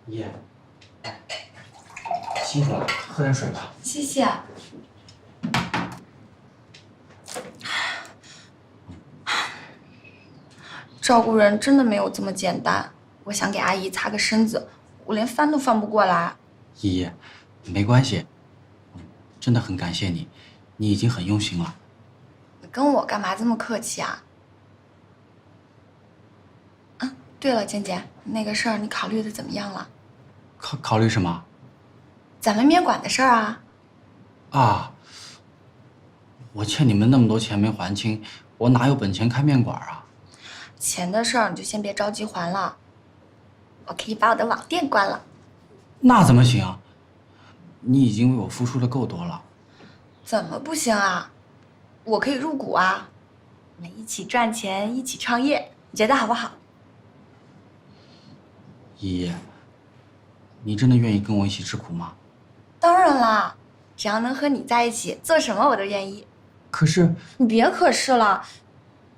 爷，辛苦了，喝点水吧。谢谢。照顾人真的没有这么简单。我想给阿姨擦个身子，我连翻都翻不过来。依依，没关系，真的很感谢你，你已经很用心了。你跟我干嘛这么客气啊？啊，对了，简简，那个事儿你考虑的怎么样了？考虑什么？咱们面馆的事儿啊。啊，我欠你们那么多钱没还清，我哪有本钱开面馆啊？钱的事儿你就先别着急还了，我可以把我的网店关了。那怎么行啊？你已经为我付出的够多了。怎么不行啊？我可以入股啊，我们一起赚钱，一起创业，你觉得好不好？依依，你真的愿意跟我一起吃苦吗？当然啦，只要能和你在一起，做什么我都愿意。可是你别可是了，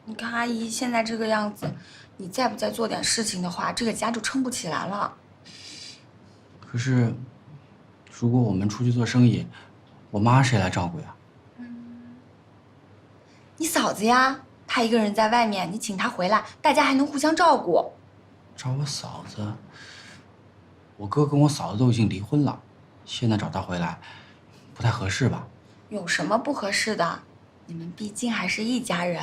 你看阿姨现在这个样子，你再不再做点事情的话，这个家就撑不起来了。可是，如果我们出去做生意，我妈谁来照顾呀？你嫂子呀，她一个人在外面，你请她回来，大家还能互相照顾。找我嫂子，我哥跟我嫂子都已经离婚了，现在找她回来，不太合适吧？有什么不合适的？你们毕竟还是一家人，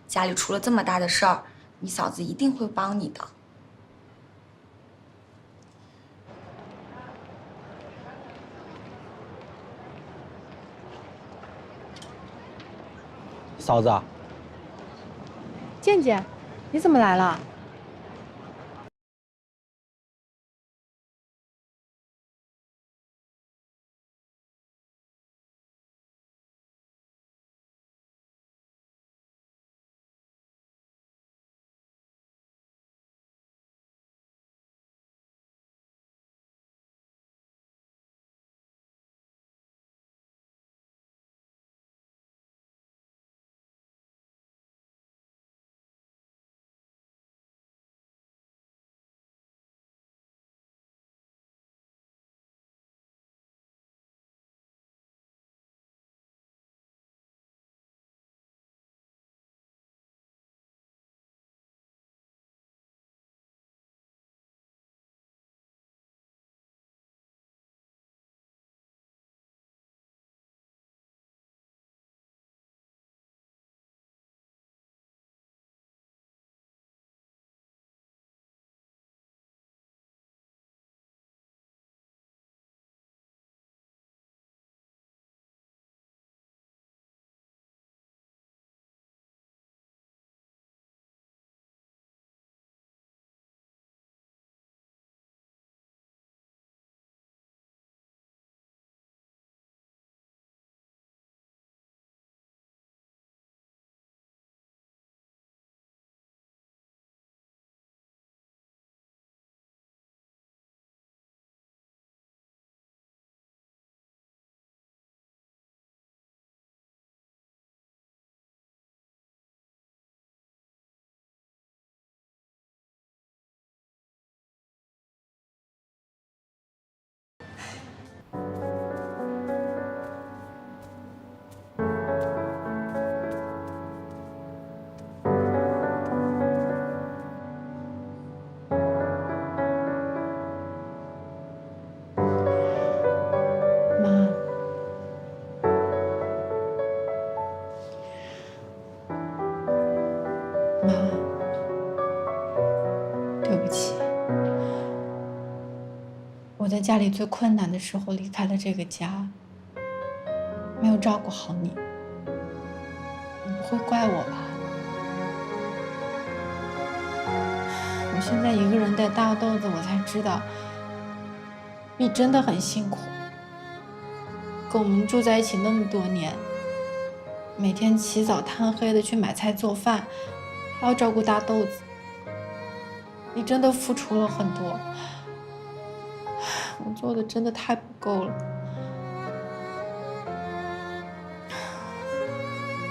家里出了这么大的事儿，你嫂子一定会帮你的。嫂子，健健，你怎么来了？妈，妈，对不起，我在家里最困难的时候离开了这个家，没有照顾好你，你不会怪我吧？我现在一个人带大豆子，我才知道，你真的很辛苦。跟我们住在一起那么多年，每天起早贪黑的去买菜做饭，还要照顾大豆子，你真的付出了很多，我做的真的太不够了。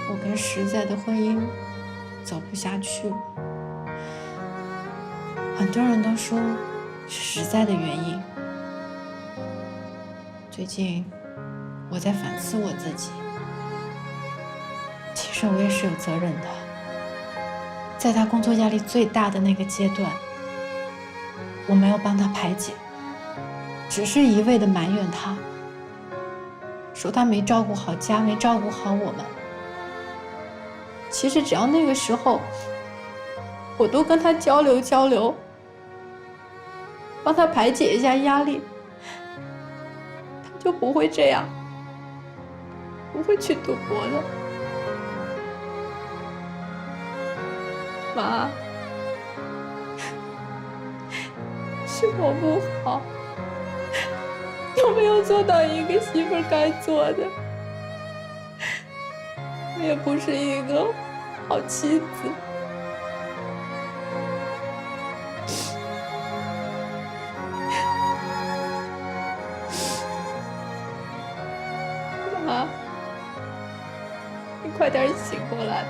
我跟实在的婚姻走不下去了。很多人都说是实在的原因。最近我在反思我自己，其实我也是有责任的。在他工作压力最大的那个阶段，我没有帮他排解，只是一味的埋怨他，说他没照顾好家，没照顾好我们。其实只要那个时候，我多跟他交流交流，帮他排解一下压力，他就不会这样，不会去赌博的。妈，是我不好，我没有做到一个媳妇该做的，我也不是一个好妻子。妈，你快点醒过来，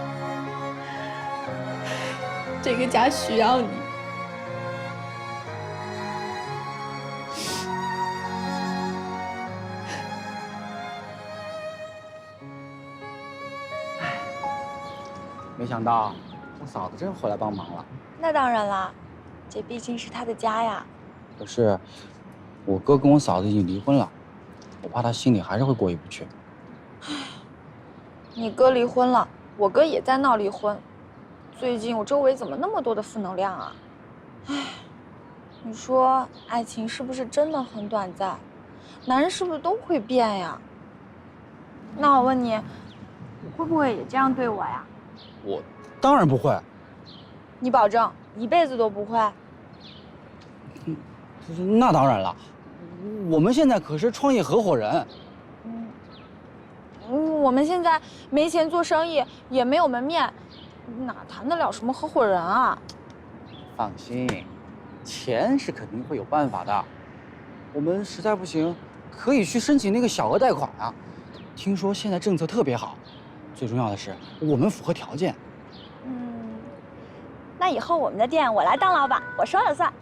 这个家需要你。没想到我嫂子真回来帮忙了。那当然啦，这毕竟是他的家呀。可是我哥跟我嫂子已经离婚了，我怕他心里还是会过意不去。你哥离婚了，我哥也在闹离婚。最近我周围怎么那么多的负能量啊？唉，你说爱情是不是真的很短暂？男人是不是都会变呀？那我问你，你会不会也这样对我呀？我当然不会。你保证一辈子都不会？那当然了，我们现在可是创业合伙人。我们现在没钱做生意，也没有门面，哪谈得了什么合伙人啊？放心，钱是肯定会有办法的。我们实在不行，可以去申请那个小额贷款啊。听说现在政策特别好，最重要的是我们符合条件。那以后我们的店我来当老板，我说了算。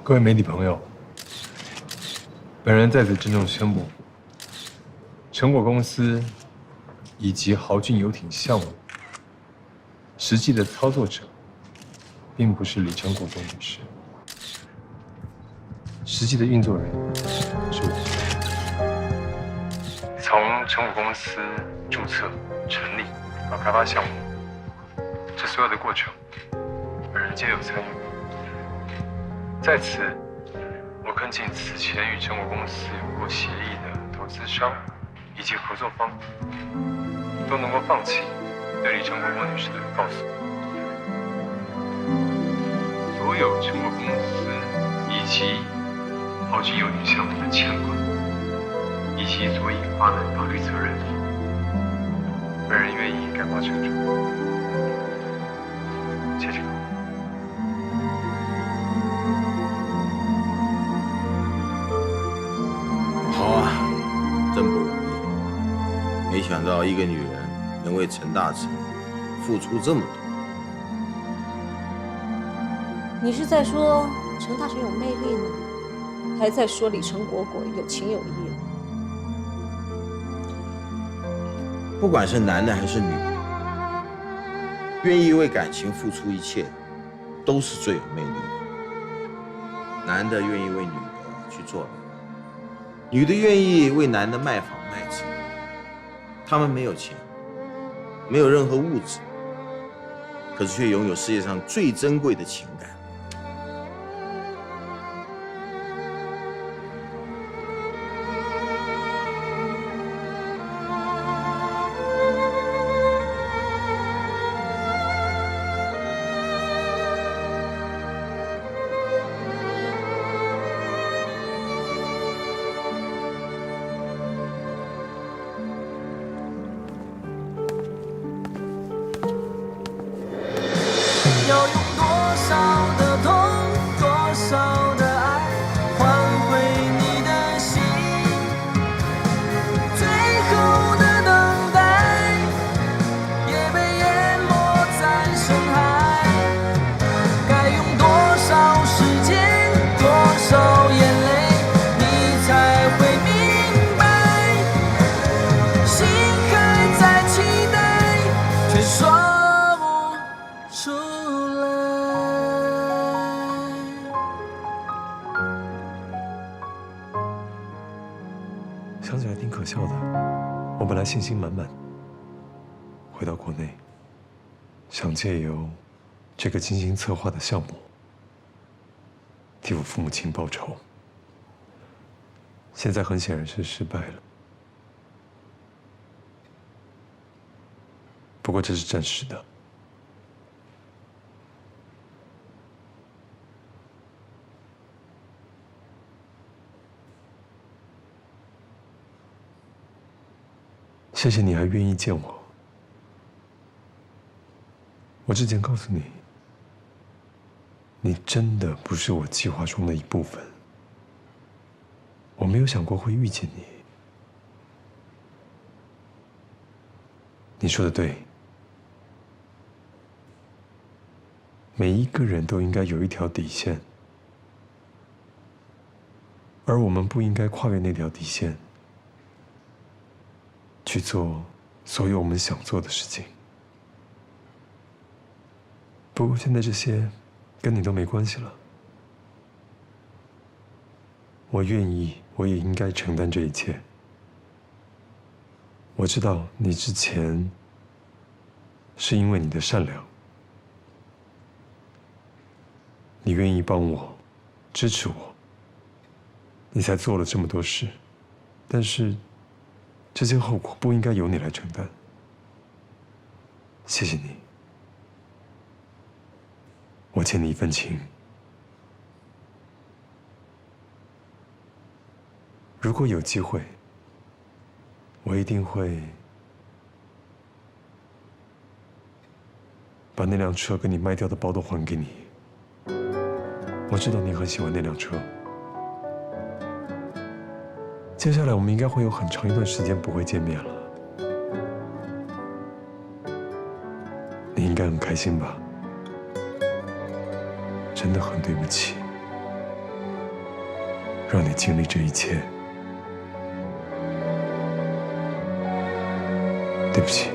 各位媒体朋友，本人在此郑重宣布，成果公司以及豪俊游艇项目实际的操作者，并不是李成果公女士，实际的运作人是我。从成果公司注册、成立到开发项目，这所有的过程，本人皆有参与。在此，我恳请此前与成果公司有过协议的投资商以及合作方，都能够放弃对李成果郭女士的告诉。所有成果公司以及豪俊游艇项目的牵挂，以及所引发的法律责任，本人愿意感化承受。谢谢。好啊，真不容易。没想到一个女人能为陈大成付出这么多。你是在说陈大成有魅力呢，还在说李成果有情有义呢？不管是男的还是女的，愿意为感情付出一切，都是最有魅力的。男的愿意为女的去做，女的愿意为男的卖房卖车。他们没有钱，没有任何物质，可是却拥有世界上最珍贵的情感。想起来挺可笑的。我本来信心满满，回到国内，想借由这个精心策划的项目，替我父母亲报仇。现在很显然是失败了。不过这是暂时的。谢谢你还愿意见我。我之前告诉你，你真的不是我计划中的一部分。我没有想过会遇见你。你说的对，每一个人都应该有一条底线，而我们不应该跨越那条底线，去做所有我们想做的事情。不过现在这些跟你都没关系了。我愿意，我也应该承担这一切。我知道你之前是因为你的善良，你愿意帮我，支持我，你才做了这么多事。但是这些后果不应该由你来承担。谢谢你，我欠你一份情。如果有机会，我一定会把那辆车跟你卖掉的包都还给你。我知道你很喜欢那辆车。接下来我们应该会有很长一段时间不会见面了，你应该很开心吧？真的很对不起，让你经历这一切。对不起。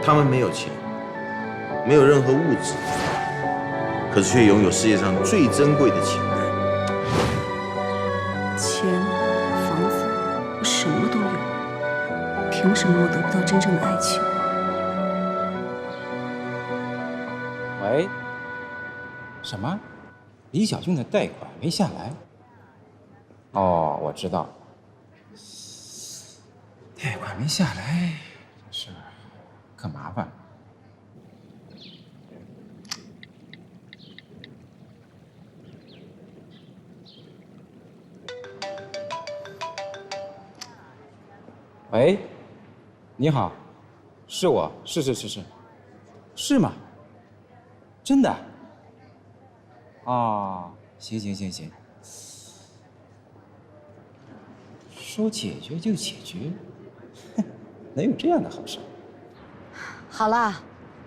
他们没有钱，没有任何物质，可是却拥有世界上最珍贵的情感。钱、房子，我什么都有，凭什么我得不到真正的爱情？喂，什么？李小俊的贷款没下来？哦，我知道，贷款没下来，这事儿可麻烦了。喂，你好，是我，是吗？真的？啊，行，说解决就解决，哼，能有这样的好事？好了，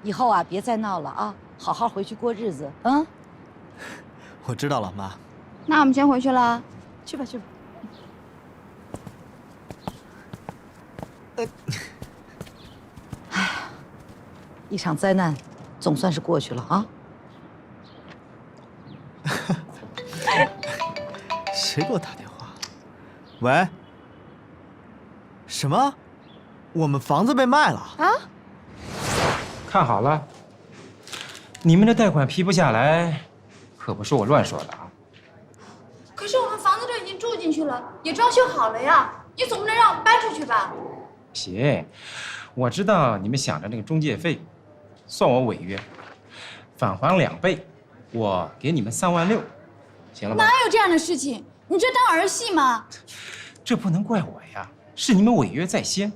以后啊别再闹了啊，好好回去过日子。嗯，我知道了，妈。那我们先回去了。去吧。哎呀，一场灾难总算是过去了啊。谁给我打电话？喂？什么？我们房子被卖了啊？看好了，你们的贷款批不下来，可不是我乱说的啊。可是我们房子都已经住进去了，也装修好了呀，你总不能让我们搬出去吧？行，我知道你们想着那个中介费，算我违约，返还2倍，我给你们3万6，行了吧？哪有这样的事情？你这当儿戏吗？这不能怪我呀，是你们违约在先。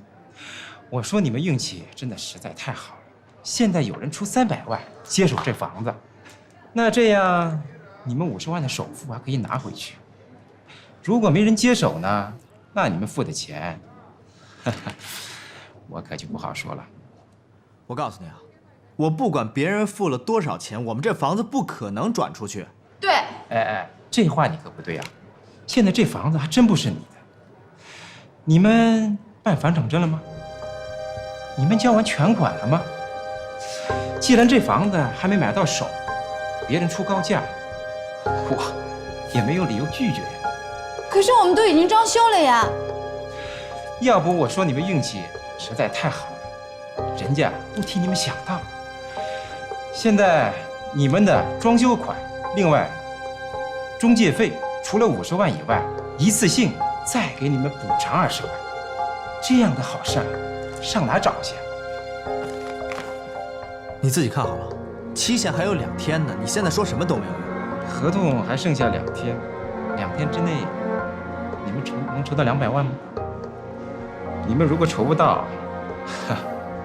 我说你们运气真的实在太好了，现在有人出300万接手这房子，那这样你们50万的首付还可以拿回去。如果没人接手呢，那你们付的钱，我可就不好说了。我告诉你啊，我不管别人付了多少钱，我们这房子不可能转出去。对，哎，这话你可不对呀！现在这房子还真不是你的。你们办房产证了吗？你们交完全款了吗？既然这房子还没买到手，别人出高价，我也没有理由拒绝呀。可是我们都已经装修了呀。要不我说你们运气实在太好了，人家都替你们想到了。现在你们的装修款，另外中介费除了50万以外，一次性再给你们补偿20万。这样的好事儿，上哪找去？你自己看好了，期限还有2天呢，你现在说什么都没有用。合同还剩下2天，2天之内，你们能筹到200万吗？你们如果筹不到，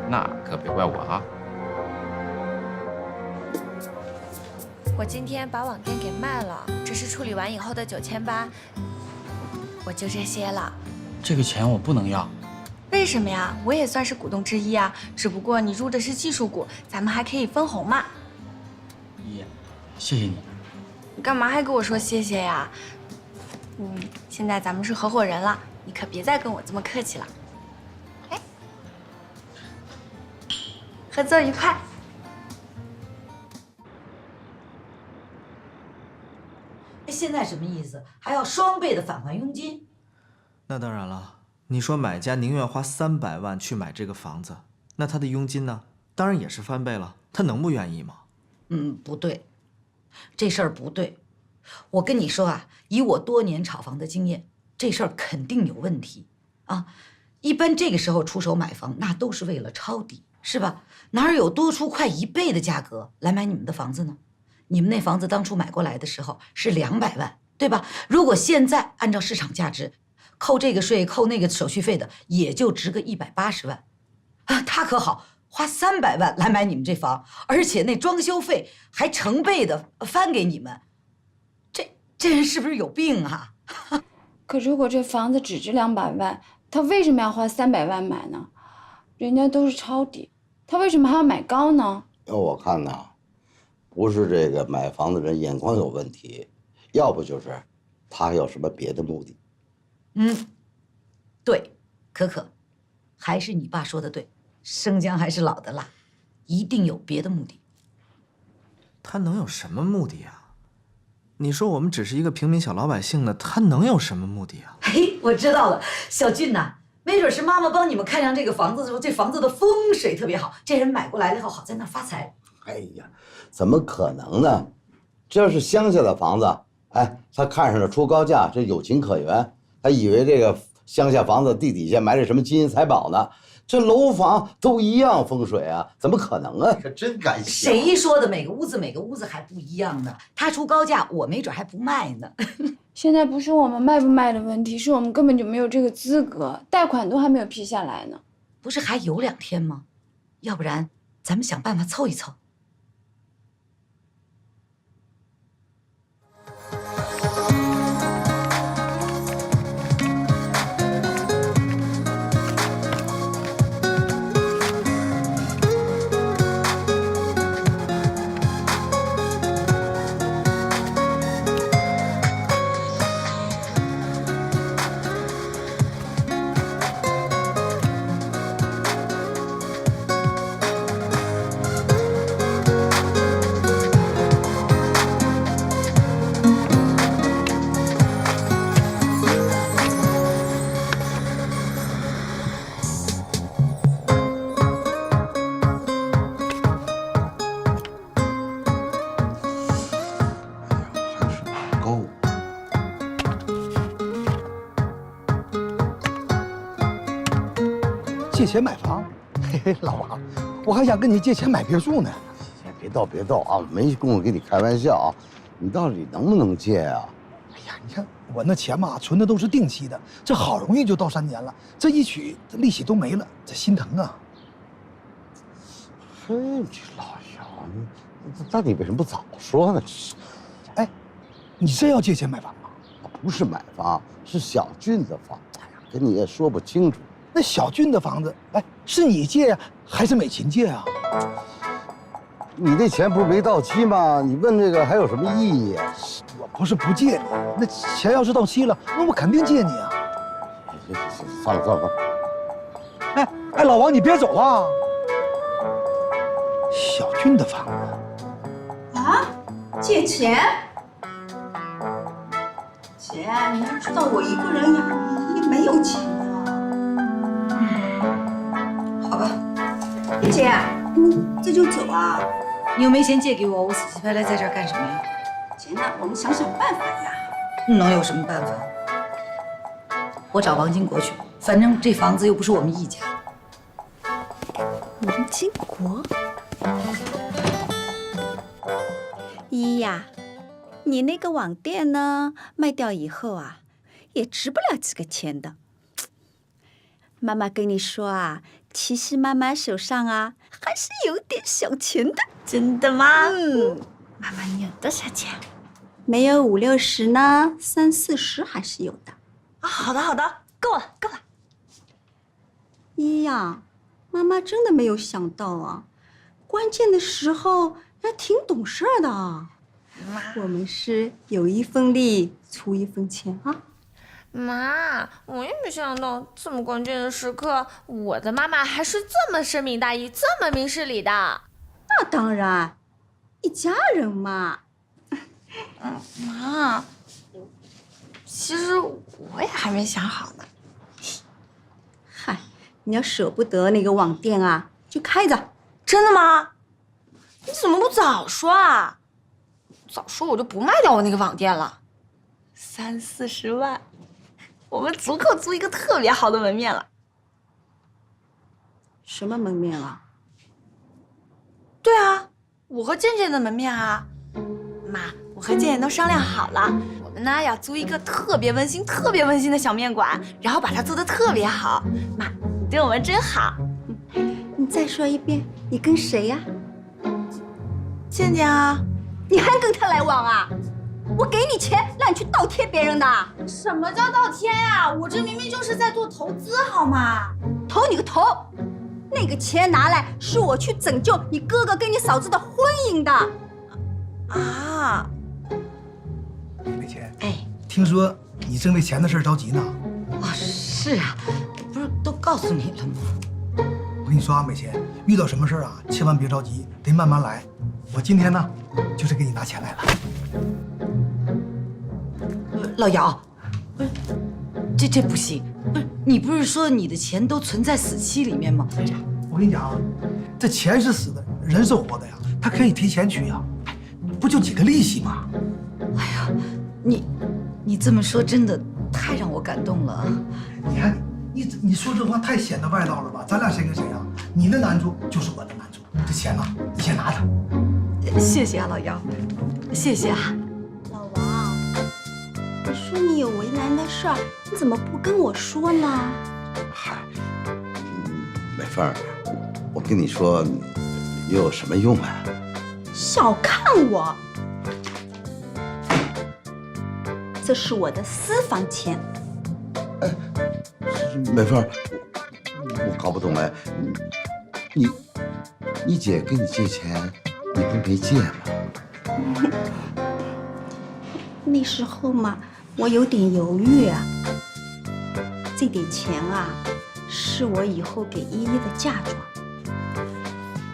那可别怪我啊。我今天把网店给卖了，这是处理完以后的9800，我就这些了。这个钱我不能要。为什么呀？我也算是股东之一啊，只不过你入的是技术股，咱们还可以分红嘛。谢谢你。你干嘛还跟我说谢谢呀？现在咱们是合伙人了，你可别再跟我这么客气了。哎，合作愉快。现在什么意思？还要双倍的返还佣金？那当然了，你说买家宁愿花300万去买这个房子，那他的佣金呢？当然也是翻倍了，他能不愿意吗？不对，这事儿不对。我跟你说啊，以我多年炒房的经验，这事儿肯定有问题啊。一般这个时候出手买房，那都是为了抄底，是吧？哪有多出快1倍的价格来买你们的房子呢？你们那房子当初买过来的时候是200万，对吧？如果现在按照市场价值，扣这个税扣那个手续费的，也就值个180万啊。他可好，花300万来买你们这房，而且那装修费还成倍的翻给你们，这人是不是有病啊？可如果这房子只值200万，他为什么要花300万买呢？人家都是抄底，他为什么还要买高呢？要我看呢，不是这个买房的人眼光有问题，要不就是他有什么别的目的。对，可可，还是你爸说的对，生姜还是老的辣，一定有别的目的。他能有什么目的啊？你说我们只是一个平民小老百姓的，他能有什么目的啊？嘿，我知道了，小俊呐，没准是妈妈帮你们看上这个房子的时候，这房子的风水特别好，这人买过来了以后好在那发财。哎呀，怎么可能呢？这要是乡下的房子，哎，他看上了出高价，这有情可原。他以为这个乡下房子地底下埋着什么金银财宝呢？这楼房都一样风水啊，怎么可能啊？可真敢想！谁说的？每个屋子还不一样呢。他出高价，我没准还不卖呢。现在不是我们卖不卖的问题，是我们根本就没有这个资格，贷款都还没有批下来呢。不是还有2天吗？要不然咱们想办法凑一凑。借钱买房，嘿嘿，老王，我还想跟你借钱买别墅呢。别逗啊，没工夫跟你开玩笑啊。你到底能不能借啊？哎呀，你看我那钱嘛，存的都是定期的，这好容易就到3年了，这一取这利息都没了，这心疼啊。嘿，这老姚，那你为什么不早说呢？哎，你真要借钱买房吗？不是买房，是小俊的房。哎呀，跟你也说不清楚。那小俊的房子，哎，是你借呀，还是美琴借啊？你那钱不是没到期吗？你问这个还有什么意义啊？我不是不借你，那钱要是到期了，那我肯定借你啊。算了，哎，老王，你别走啊！小俊的房子啊？借钱？姐，你要知道我一个人也没有钱的。好吧，姐，你这就走啊？你又没钱借给我，我死乞白赖在这儿干什么呀？姐，那我们想想办法呀。能有什么办法？我找王金国去，反正这房子又不是我们一家。王金国，依呀，你那个网店呢，卖掉以后啊，也值不了几个钱的。妈妈跟你说啊，其实妈妈手上啊还是有点小钱的。真的吗？妈妈，你有多少钱？没有50、60呢，30、40还是有的。啊，好的好的，够了够了。依呀，妈妈真的没有想到啊，关键的时候还挺懂事的啊。我们是有一分力出一分钱啊。妈，我也没想到这么关键的时刻，我的妈妈还是这么深明大义、这么明事理的。那当然，一家人嘛。妈，其实我也还没想好呢。嗨，你要舍不得那个网店啊，就开着。真的吗？你怎么不早说啊？早说我就不卖掉我那个网店了。30、40万，我们足够租一个特别好的门面了。什么门面啊？对啊，我和健健的门面啊。妈，我和健健都商量好了，我们呢要租一个特别温馨的小面馆，然后把它做得特别好。妈，你对我们真好。你再说一遍，你跟谁呀？健健啊。你还跟他来往啊？我给你钱让你去倒贴别人的。什么叫倒贴呀？我这明明就是在做投资，好吗？投你个头！那个钱拿来是我去拯救你哥哥跟你嫂子的婚姻的。啊！美钱，哎，听说你正为钱的事着急呢。啊，是啊，不是都告诉你了吗？我跟你说啊，美钱，遇到什么事啊，千万别着急，得慢慢来。我今天呢，就是给你拿钱来了。老姚，不是，这不行，不是你不是说你的钱都存在死期里面吗？我跟你讲啊，这钱是死的，人是活的呀，他可以提前取呀，不就几个利息吗？哎呀，你这么说真的太让我感动了。你看你说这话太显得外道了吧？咱俩谁跟谁啊？你的难处就是我的难处，这钱呢，你先拿着。谢谢啊，老姚，谢谢啊。老王，你说你有为难的事儿，你怎么不跟我说呢？嗨，美凤儿，我跟你说，又有什么用啊？小看我，这是我的私房钱。美凤儿，我搞不懂哎，你姐跟你借钱，你不没借吗？那时候嘛，我有点犹豫啊。这点钱啊，是我以后给依依的嫁妆。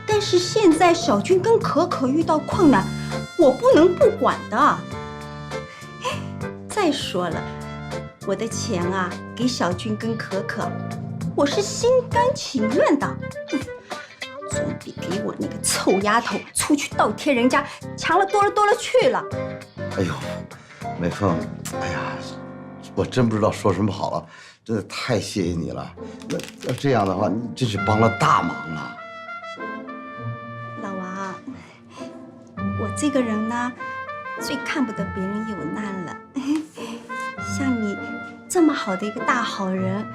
但是现在小军跟可可遇到困难，我不能不管的。再说了，我的钱啊，给小军跟可可，我是心甘情愿的。总比给我那个臭丫头出去倒贴人家强了多了去了。哎呦，美凤，哎呀，我真不知道说什么好了，真的太谢谢你了。要这样的话，你真是帮了大忙了。老王，我这个人呢，最看不得别人有难了。像你这么好的一个大好人，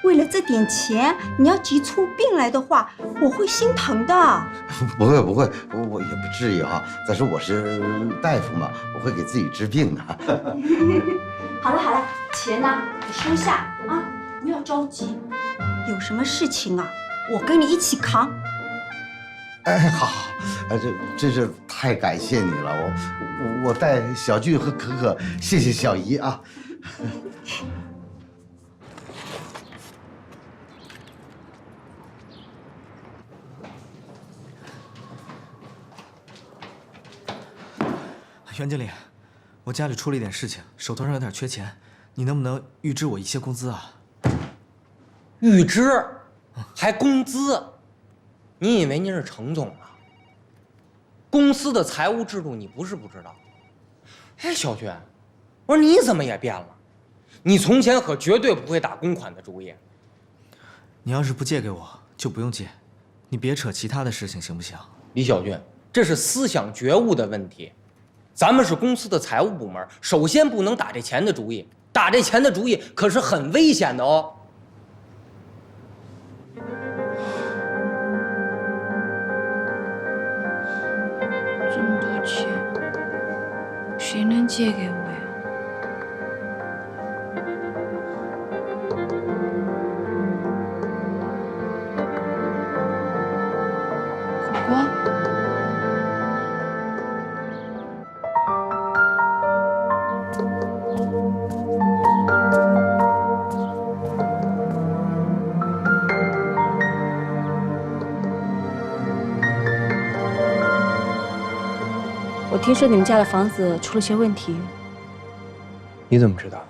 为了这点钱，你要急出病来的话，我会心疼的。不会，我也不至于哈。再说我是大夫嘛，我会给自己治病的。好了，钱呢，你收下啊，不要着急。有什么事情啊，我跟你一起扛。哎，好，哎，这真是太感谢你了，我带小俊和可可，谢谢小姨啊。袁经理，我家里出了一点事情，手头上有点缺钱，你能不能预支我一些工资啊？预支？还工资？你以为您是程总啊？公司的财务制度你不是不知道。哎，小军，我说你怎么也变了？你从前可绝对不会打公款的主意。你要是不借给我，就不用借，你别扯其他的事情，行不行？李小军，这是思想觉悟的问题。咱们是公司的财务部门，首先不能打这钱的主意，打这钱的主意可是很危险的哦。这么多钱，谁能借给我呀？果果。我听说你们家的房子出了些问题。你怎么知道的？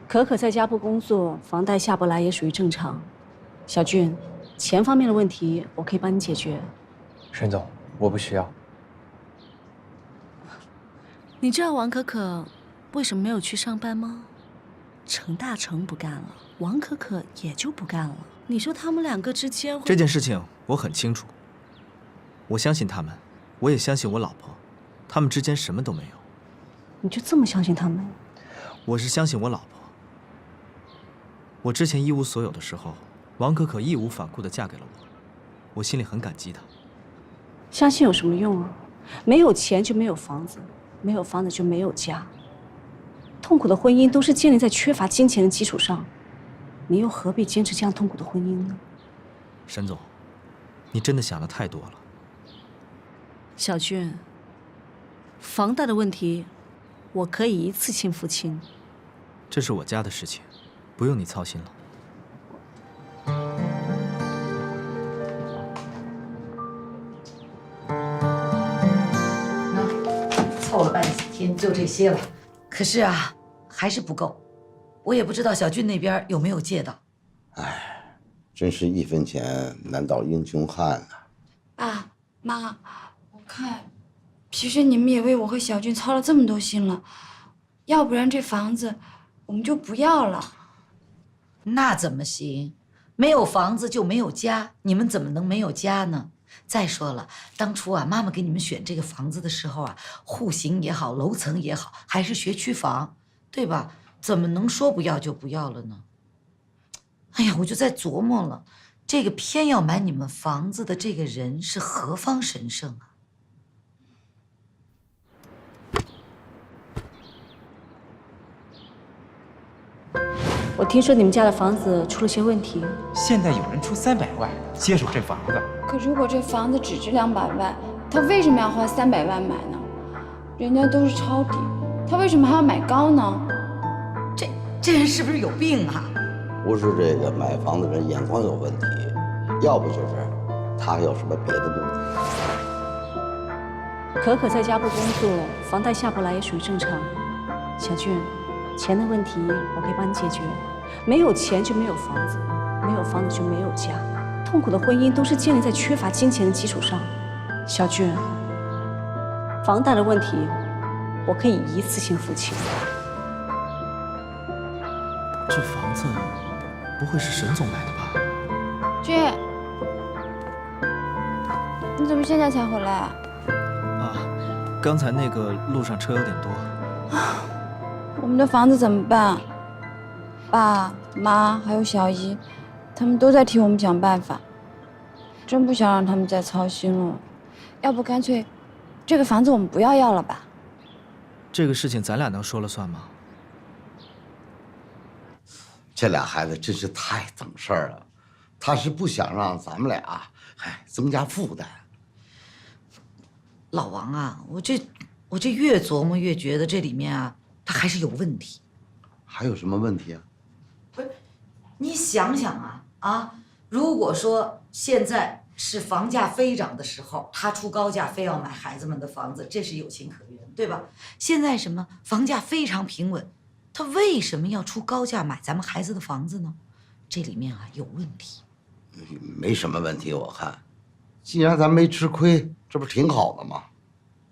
可可在家不工作，房贷下不来也属于正常。小俊，钱方面的问题我可以帮你解决。沈总，我不需要。你知道王可可为什么没有去上班吗？程大成不干了，王可可也就不干了。你说他们两个之间会……这件事情我很清楚，我相信他们，我也相信我老婆，他们之间什么都没有。你就这么相信他们？我是相信我老婆。我之前一无所有的时候，王可可义无反顾地嫁给了我，我心里很感激她。相信有什么用啊？没有钱就没有房子，没有房子就没有家。痛苦的婚姻都是建立在缺乏金钱的基础上，你又何必坚持这样痛苦的婚姻呢？沈总，你真的想的太多了。小俊，房贷的问题，我可以一次性付清。这是我家的事情，不用你操心了。凑了半天就这些了，可是啊，还是不够。我也不知道小军那边有没有借到。哎，真是一分钱难倒英雄汉啊！爸妈，我看，其实你们也为我和小俊操了这么多心了，要不然这房子我们就不要了。那怎么行？没有房子就没有家，你们怎么能没有家呢？再说了，当初啊，妈妈给你们选这个房子的时候啊，户型也好，楼层也好，还是学区房，对吧？怎么能说不要就不要了呢？哎呀，我就在琢磨了，这个偏要买你们房子的这个人是何方神圣啊？我听说你们家的房子出了些问题。现在有人出300万接手这房子，可如果这房子只值200万，他为什么要花300万买呢？人家都是抄底，他为什么还要买高呢？这人是不是有病啊？不是这个买房的人眼光有问题，要不就是他有什么别的目的。可可在家不工作，房贷下不来也属于正常。小俊，钱的问题我可以帮你解决。没有钱就没有房子，没有房子就没有家。痛苦的婚姻都是建立在缺乏金钱的基础上。小俊，房贷的问题我可以一次性付清。这房子不会是沈总买的吧？俊，你怎么现在才回来啊？刚才那个路上车有点多。我们的房子怎么办？爸妈还有小姨，他们都在替我们想办法，真不想让他们再操心了。要不干脆，这个房子我们不要了吧？这个事情咱俩能说了算吗？这俩孩子真是太懂事儿了，他是不想让咱们俩增加负担。老王啊，我这越琢磨越觉得这里面啊，他还是有问题。还有什么问题啊？不是，你想想啊，如果说现在是房价飞涨的时候，他出高价非要买孩子们的房子，这是有情可原，对吧？现在什么房价非常平稳，他为什么要出高价买咱们孩子的房子呢？这里面有问题。没什么问题，我看，既然咱没吃亏，这不挺好的吗？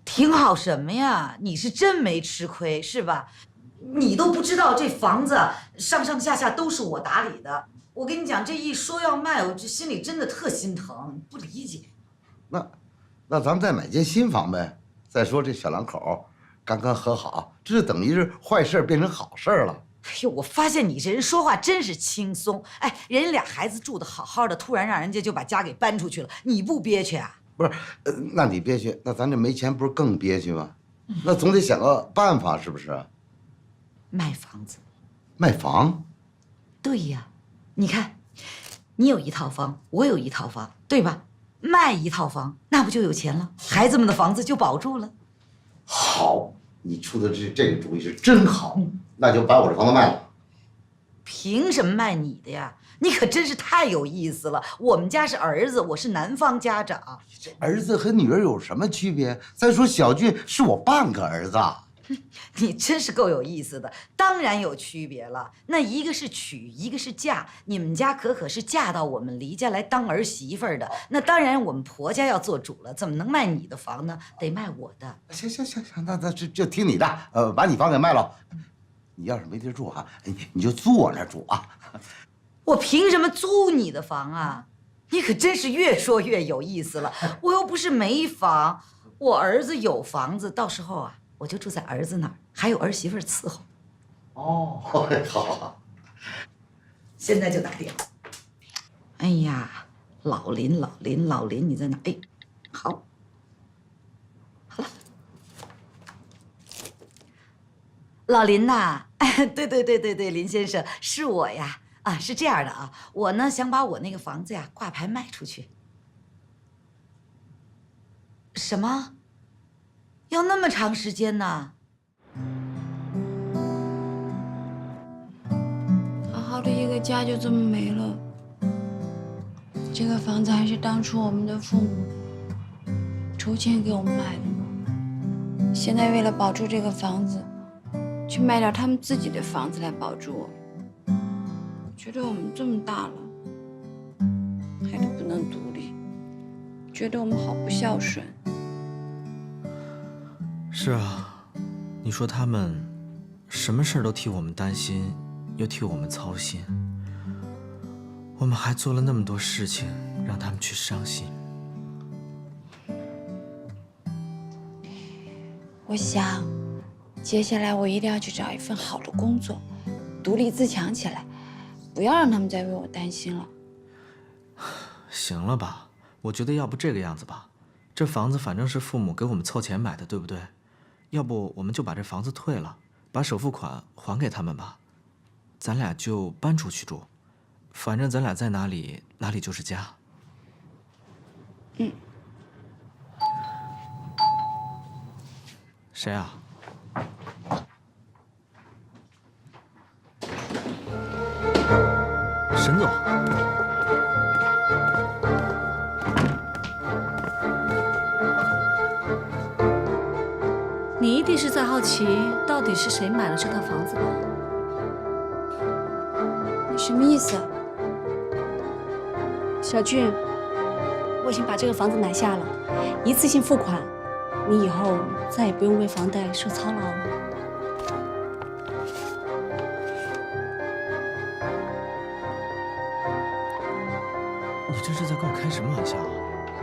挺好什么呀？你是真没吃亏是吧？你都不知道这房子上上下下都是我打理的。我跟你讲，这一说要卖，我这心里真的特心疼，不理解。那咱们再买间新房呗。再说这小两口刚刚和好，这就等于是坏事变成好事了。哎呦，我发现你这人说话真是轻松。哎，人家俩孩子住得好好的，突然让人家就把家给搬出去了，你不憋屈啊？不是，那你憋屈，那咱这没钱不是更憋屈吗？那总得想个办法，是不是？卖房子。卖房？对呀，你看，你有一套房，我有一套房，对吧？卖一套房，那不就有钱了？孩子们的房子就保住了。好，你出的这个主意是真好，那就把我这房子卖了。凭什么卖你的呀？你可真是太有意思了。我们家是儿子，我是男方家长。这儿子和女儿有什么区别？再说小俊是我半个儿子。你真是够有意思的，当然有区别了。那一个是娶，一个是嫁。你们家可是嫁到我们黎家来当儿媳妇的，那当然我们婆家要做主了，怎么能卖你的房呢？得卖我的。行，那就听你的，把你房给卖了。你要是没地儿住哈，你就租我那儿住啊。我凭什么租你的房啊？你可真是越说越有意思了。我又不是没房，我儿子有房子，到时候啊。我就住在儿子那儿，还有儿媳妇伺候。哦，好。现在就打电话。哎呀，老林，你在哪？哎，好了。老林呐，对，林先生，是我呀。啊，是这样的啊，我呢想把我那个房子呀挂牌卖出去。什么？要那么长时间呢？好好的一个家就这么没了。这个房子还是当初我们的父母筹钱给我们买的呢。现在为了保住这个房子，去卖掉他们自己的房子来保住我。觉得我们这么大了，还都不能独立，觉得我们好不孝顺。是啊，你说他们什么事儿都替我们担心，又替我们操心，我们还做了那么多事情让他们去伤心。我想，接下来我一定要去找一份好的工作，独立自强起来，不要让他们再为我担心了。行了吧，我觉得要不这个样子吧，这房子反正是父母给我们凑钱买的，对不对？要不我们就把这房子退了，把首付款还给他们吧，咱俩就搬出去住，反正咱俩在哪里，哪里就是家。嗯。谁啊？沈总。你一定是在好奇，到底是谁买了这套房子吧？你什么意思？小俊，我已经把这个房子买下了，一次性付款，你以后再也不用为房贷受操劳了。你这是在跟我开什么玩笑啊？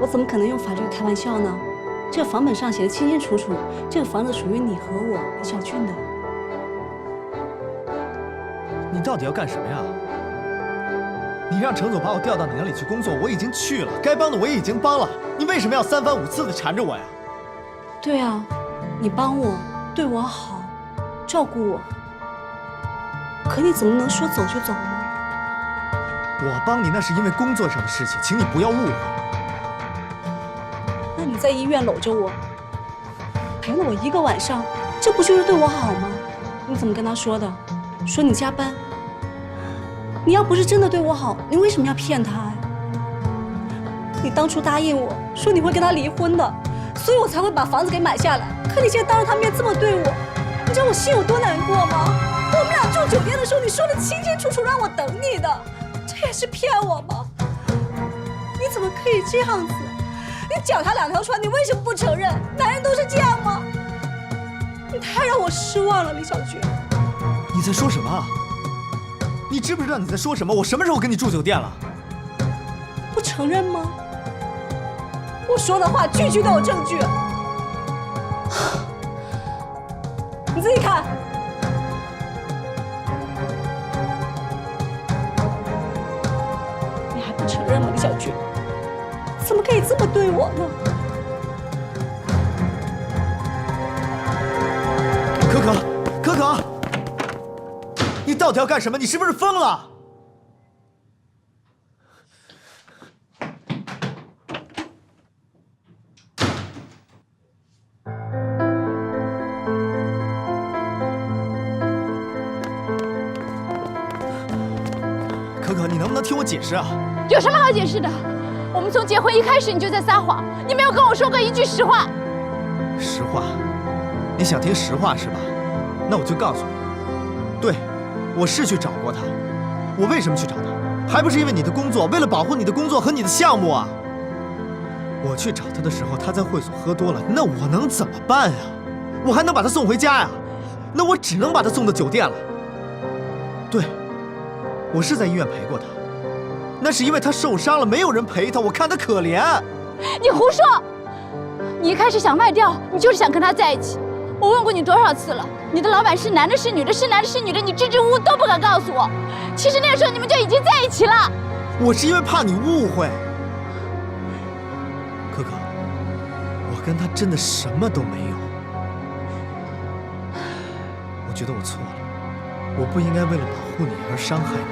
我怎么可能用法律开玩笑呢？这个房本上写的清清楚楚，这个房子属于你和我和小俊的。你到底要干什么呀？你让程总把我调到你那里去工作，我已经去了，该帮的我也已经帮了，你为什么要三番五次的缠着我呀？对啊，你帮我，对我好，照顾我，可你怎么能说走就走呢？我帮你那是因为工作上的事情，请你不要误会。那你在医院搂着我，陪了我1个晚上，这不就是对我好吗？你怎么跟他说的？说你加班？你要不是真的对我好，你为什么要骗他呀？你当初答应我说你会跟他离婚的，所以我才会把房子给买下来。可你现在当着他面这么对我，你知道我心有多难过吗？我们俩住酒店的时候，你说的清清楚楚让我等你的，这也是骗我吗？你怎么可以这样子？你脚踏两条船，你为什么不承认？男人都是这样吗？你太让我失望了，李小军。你在说什么？你知不知道你在说什么？我什么时候跟你住酒店了？不承认吗？我说的话句句都有证据，你自己看。你还不承认吗，李小军？怎么可以这么对我呢？可可，你到底要干什么？你是不是疯了？可可，你能不能听我解释啊？有什么好解释的？我们从结婚一开始你就在撒谎，你没有跟我说过一句实话。实话？你想听实话是吧？那我就告诉你，对，我是去找过他。我为什么去找他？还不是因为你的工作，为了保护你的工作和你的项目啊！我去找他的时候，他在会所喝多了，那我能怎么办呀？我还能把他送回家呀？那我只能把他送到酒店了。对，我是在医院陪过他，那是因为他受伤了，没有人陪他，我看他可怜。你胡说！你一开始想卖掉，你就是想跟他在一起。我问过你多少次了，你的老板是男的是女的，是男的是女的，你支支吾吾都不敢告诉我。其实那个时候你们就已经在一起了。我是因为怕你误会。可可，我跟他真的什么都没有。我觉得我错了，我不应该为了保护你而伤害你。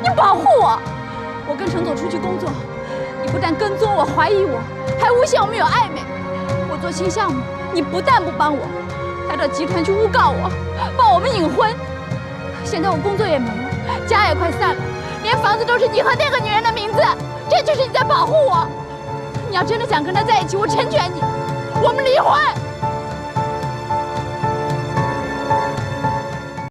你保护我？我跟陈总出去工作，你不但跟踪我、怀疑我，还诬陷我们有暧昧。我做新项目，你不但不帮我，还到集团去诬告我，帮我们隐婚。现在我工作也没了，家也快散了，连房子都是你和那个女人的名字，这就是你在保护我。你要真的想跟他在一起，我成全你，我们离婚。